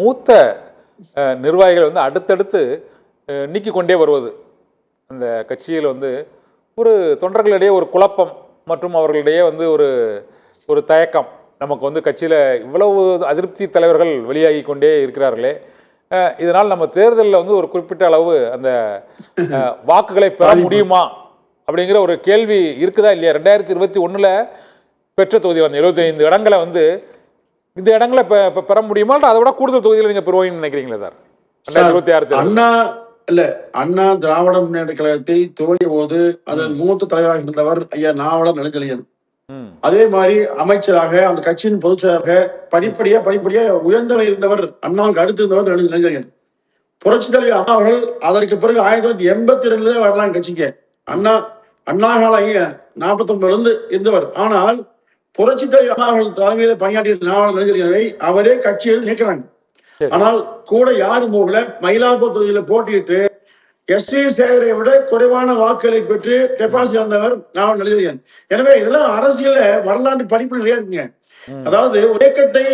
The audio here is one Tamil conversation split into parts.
மூத்த நிர்வாகிகள் வந்து அடுத்தடுத்து நீக்கி கொண்டே வருவது அந்த கட்சியில் வந்து ஒரு தொண்டர்களிடையே ஒரு குழப்பம் மற்றும் அவர்களிடையே வந்து ஒரு தயக்கம். நமக்கு வந்து கட்சியில் இவ்வளவு அதிருப்தி தலைவர்கள் வெளியாகி கொண்டே இருக்கிறார்களே, இதனால் நம்ம தேர்தலில் வந்து ஒரு குறிப்பிட்ட அளவு அந்த வாக்குகளை பெற முடியுமா அப்படிங்கிற ஒரு கேள்வி இருக்குதா இல்லையா? 2021 பெற்ற தொகுதி வந்து 75 இடங்களை வந்து இந்த இடங்களை பெற முடியுமா, அதை விட கூடுதல் தொகுதியில் நீங்க பெறுவீங்கன்னு நினைக்கிறீங்களா சார்? 2026 அண்ணா இல்ல அண்ணா திராவிட முன்னேற்ற கழகத்தை துவங்கிய போது அதன் மூத்த தலைவராக இருந்தவர் ஐயா நாவலர் நெடுஞ்செழியன். அதே மாதிரி அமைச்சராக அந்த கட்சியின் பொதுச் செயலாளராக படிப்படியா உயர்ந்த இருந்தவர் அண்ணாவுக்கு அடுத்து இருந்தவர் நெடுஞ்செழியன். புரட்சி தலைவர் அண்ணா அவர்கள் அதற்கு பிறகு 1982 வரலாம் கட்சிக்கு. அண்ணா கால 49 இருந்தவர். ஆனால் புரட்சி தலைவர் அண்ணா அவர்கள் தலைமையில பணியாற்றிய நாவலர் நெடுஞ்செழியனை அவரே கட்சியில் நீக்கிறாங்க. ஆனால் கூட யாரும் போகல. மயிலாப்பூர் தொகுதியில போட்டியிட்டு எஸ்.வி. சேகரை விட குறைவான வாக்குகளை பெற்று டெபாசிட் வந்தவர் நாவலர் நெடுஞ்செழியன். எனவே இதெல்லாம் அரசியல வரலாற்று படிப்பு நிறைய இருக்குங்க. அதாவது இயக்கத்தை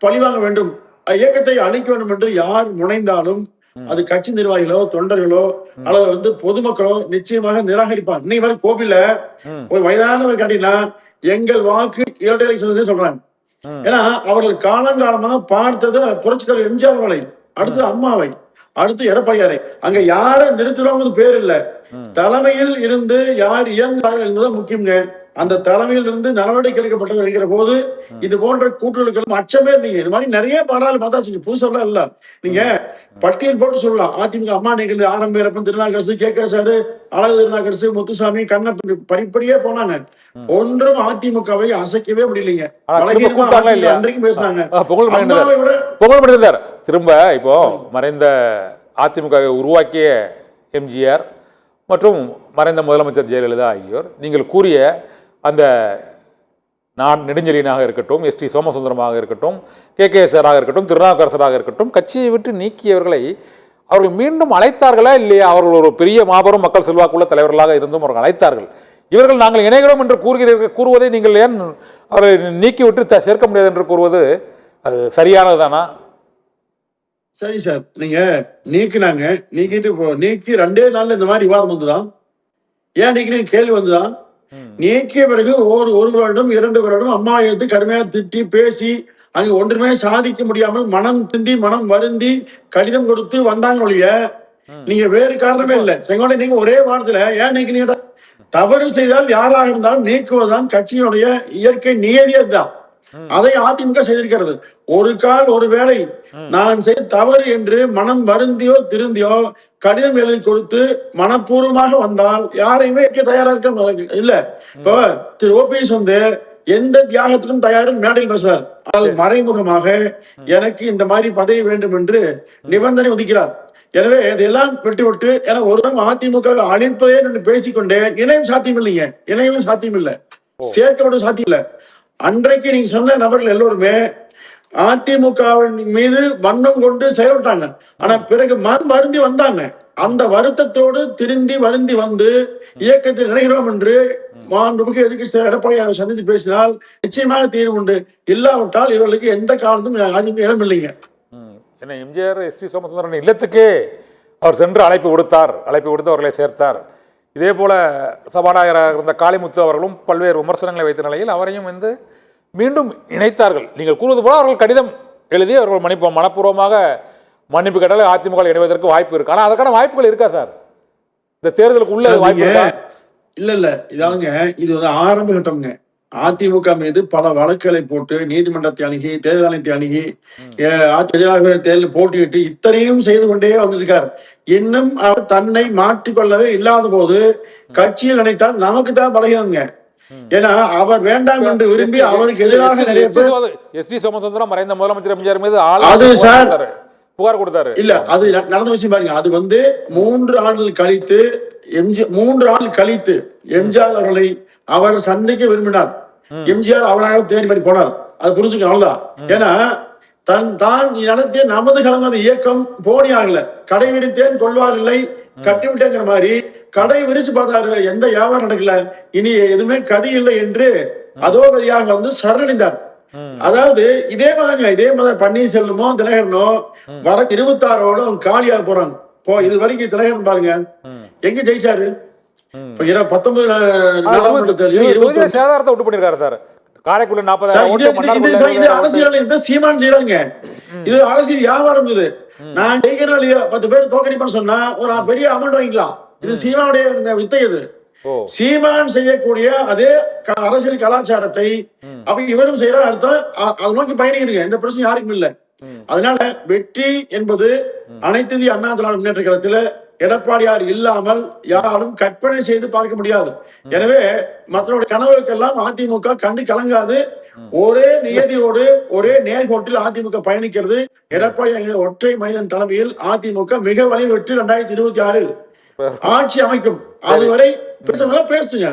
பழிவாங்க வேண்டும், இயக்கத்தை அழிக்க வேண்டும் என்று யார் முனைந்தாலும் அது கட்சி நிர்வாகிகளோ தொண்டர்களோ அல்லது வந்து பொதுமக்களோ நிச்சயமாக நிராகரிப்பாங்க. இன்னைக்கு வரை கோவில ஒரு வயதானவர் கேட்டீங்கன்னா எங்கள் வாக்கு இரட்டை சொன்னதே சொல்றாங்க. ஏன்னா அவர்கள் காலங்காலமாக பார்த்தது புரட்சி தலைவர் எம்ஜிஆர் அவர்களை, அடுத்து அம்மாவை, அடுத்து எடப்பாடியாரை. அங்க யார நிறுத்துறவங்க பேர் இல்ல, தலைமையில் இருந்து யார் இயங்குறார்கள் என்பதுதான் முக்கியங்க. அந்த தலைமையில் இருந்து நடவடிக்கை எடுக்கப்பட்டவர் இருக்கிற போது இது போன்ற கூட்டுறவுகள் அச்சமே நீங்க இது மாதிரி நிறைய பாராளு பார்த்தாச்சு. புதுசெல்லாம் இல்ல, நீங்க பட்டியல் போட்டு சொல்லலாம். அதிமுக அம்மா நிகழ்ந்து ஆரம்ப வீரப்பன், திருநாகரசு, கே சாரு, அழகு திருநாகரசு, முத்துசாமி, கண்ணப்பன் படிப்படியே போனாங்க. ஒன்றும் அதிமுகவை அசைக்கவே முடியலைங்க. அன்றைக்கும் பேசினாங்க. திரும்ப இப்போ மறைந்த அதிமுகவை உருவாக்கிய எம்ஜிஆர் மற்றும் மறைந்த முதலமைச்சர் ஜெயலலிதா ஆகியோர் நீங்கள் கூறிய அந்த நெடுஞ்செழியனாக இருக்கட்டும், எஸ்.டி. சோமசுந்தரமாக இருக்கட்டும், கே.சாராக இருக்கட்டும், திருநாவுக்கரசராக இருக்கட்டும், கட்சியை விட்டு நீக்கியவர்களை அவர்கள் மீண்டும் அழைத்தார்களா இல்லையா? அவர்கள் ஒரு பெரிய மாபெரும் மக்கள் செல்வாக்குள்ள தலைவர்களாக இருந்தும் அவர்கள் அழைத்தார்கள். இவர்கள் நாங்கள் இணைகிறோம் என்று கூறுவதை நீங்கள் ஏன் அவர்களை நீக்கிவிட்டு சேர்க்க முடியாது என்று கூறுவது அது சரியானதுதானா? சரி சார், நீங்க நீக்கினாங்க, நீக்கிட்டு நீக்கி 2 நாள்ல இந்த மாதிரி விவாதம் வந்துதான். ஏன் நீக்கினு கேள்வி வந்துதான். நீக்கிய பிறகு ஒரு வருடம் 2 வருடம் அம்மா எடுத்து கடுமையாக திட்டி பேசி அங்க ஒன்றுமே சாதிக்க முடியாமல் மனம் திண்டி மனம் வருந்தி கடிதம் கொடுத்து வந்தாங்க ஒழிய நீங்க வேறு காரணமே இல்லை. செங்கோட்டை நீங்க ஒரே வாரத்துல ஏன் நீக்கினீங்க? தவறு செய்தால் யாராக இருந்தாலும் நீக்குவதுதான் கட்சியினுடைய இயற்கை நியதியே தான். அதை அதிமுக செய்திருக்கிறது. ஒரு கால் ஒரு வேளை நான் செய்த தவறு என்று மனம் வருந்தியோ திருந்தியோ கடிதம் எழுதி கொடுத்து மனப்பூர்வமாக வந்தால் யாரையுமே தயாரா இருக்க இல்ல. இப்ப திரு ஓபிஎஸ் வந்து எந்த தியாகத்துக்கும் தயாரும் மேடையில் பேசுவார். ஆனால் மறைமுகமாக எனக்கு இந்த மாதிரி பதவி வேண்டும் என்று நிபந்தனை ஒதுக்கிறார். எனவே இதெல்லாம் விட்டு ஏன்னா ஒரு அதிமுக அழிப்பதே என்று பேசிக்கொண்டே இணையும் சாத்தியம் இல்லைங்க. இணையவும் சாத்தியம் இல்லை, சேர்க்கப்படும் சாத்தியம் இல்லை. அன்றைக்கு நீங்க சொன்ன நபர்கள் எல்லோருமே அதிமுகவின் மீது வண்ணம் கொண்டு செயல்பட்டாங்க. ஆனா பிறகு வருந்தி வந்தாங்க. அந்த வருத்தத்தோடு திருந்தி வருந்தி வந்து இயக்கத்தில் இணைகிறோம் என்று மாண்புமிகு எதிர்க்கட்சி எடப்பாடியாரை சந்தித்து பேசினால் நிச்சயமாக தீர்வு உண்டு. இல்லாவிட்டால் இவர்களுக்கு எந்த காலத்தும் அதிமுக இடம் இல்லைங்க. எம்ஜிஆர் எஸ்.டி. சோமசுந்தரன் இல்லத்துக்கே அவர் சென்று அழைப்பு கொடுத்து அவர்களை சேர்த்தார். இதே போல சபாநாயகராக இருந்த காளிமுத்து அவர்களும் பல்வேறு விமர்சனங்களை வைத்த நிலையில் அவரையும் வந்து மீண்டும் இணைத்தார்கள். நீங்கள் கூறுவது போல அவர்கள் கடிதம் எழுதி அவர்கள் மனப்பூர்வமாக மன்னிப்பு கேட்டால் அதிமுக இணைவதற்கு வாய்ப்பு இருக்கு. ஆனால் அதற்கான வாய்ப்புகள் இருக்கா சார்? இந்த தேர்தலுக்கு உள்ள வாய்ப்பு இல்ல இதாங்க இது வந்து ஆரம்ப கட்டம்ங்க. அதிமுக மீது பல வழக்குகளை போட்டு நீதிமன்றத்தை அணுகி தேர்தல் ஆணையத்தை அணுகி தேர்தல் போட்டியிட்டு இத்தனையும் செய்து கொண்டே வந்திருக்கார். இன்னும் அவர் தன்னை மாற்றிக்கொள்ளவே இல்லாத போது கட்சியில் நினைத்தால் நமக்கு தான் பலகீனங்க. ஏன்னா அவர் வேண்டாம் என்று விரும்பி அவருக்கு எதிராக நிறைய பேர் எஸ்.டி. சோமசுந்தரம் மறைந்த முதலமைச்சர் எம்ஜிஆர் மீது அது சார் புகார் கொடுத்தாரு. இல்ல அது நடந்த விஷயம் பாருங்க. அது வந்து 3 ஆண்டுகள் கழித்து 3 ஆண்டு கழித்து எம்ஜிஆர் அவர்களை அவர் சந்திக்க விரும்பினார். எம்ஜிஆர் அவராக தேடி மாதிரி போனார். அது புரிஞ்சுக்க அவ்வளவுதான். ஏன்னா தான் நடத்திய நமது கலந்த இயக்கம் போனி ஆகல. கடை விரித்தேன் கொள்வார் இல்லை கட்டி விட்டேங்கிற மாதிரி கடை விரிச்சு பார்த்தாரு. எந்த வியாபாரம் நடக்கல, இனி எதுவுமே கதி இல்லை என்று அதோ கதியாக வந்து சரணடைந்தார். அதாவது இதே மாதிரி பன்னீர்செல்வமோ தினகரனோ வர 26 காலியாக போறாங்க. இப்போ இது வரைக்கும் தினகரன் பாருங்க எங்க ஜெயிச்சாரு? இப்ப 19 நாடாளுமன்றத்திலையும் 21 சேதாரத்தை விட்டு பண்ணிருக்காரு சார். காரைக்குள்ள 40,000 சார், ஓட்டு, இது மன்னார்குடியில அரசியல் இந்த சீமான் செய்யறாங்க. இது அரசியல் வியாபாரம். இது நான் ஜெயிக்கிறேன் இல்லையா 10 பேர் தோக்கடிப்பேன்னு சொன்னா ஒரு பெரிய அமௌண்ட் வாங்கிக்கலாம். இது சீமானுடைய இந்த வித்தை. இது சீமான் செய்யக்கூடிய அதே அரசியல் கலாச்சாரத்தை அப்ப இவரும் செய்யற அர்த்தம் அதை நோக்கி பயணிக்கிறீங்க. இந்த பிரச்சனை யாருக்கும் இல்ல. அதனால வெற்றி என்பது அனைத்து இந்திய அண்ணா திராவிட முன்னேற்ற கழகத்துல எடப்பாடியார் இல்லாமல் யாரும் கற்பனை செய்து பார்க்க முடியாது. எனவே மற்றவருடைய கனவுகளுக்கெல்லாம் அதிமுக கண்டு கலங்காது. ஒரே நியதியோடு ஒரே நேர்கோட்டில் அதிமுக பயணிக்கிறது. எடப்பாடி ஒற்றை மனிதன் தலைமையில் அதிமுக மிக வலிமை பெற்று 2026 ஆட்சி அமைக்கும். அதுவரை பேசுங்க.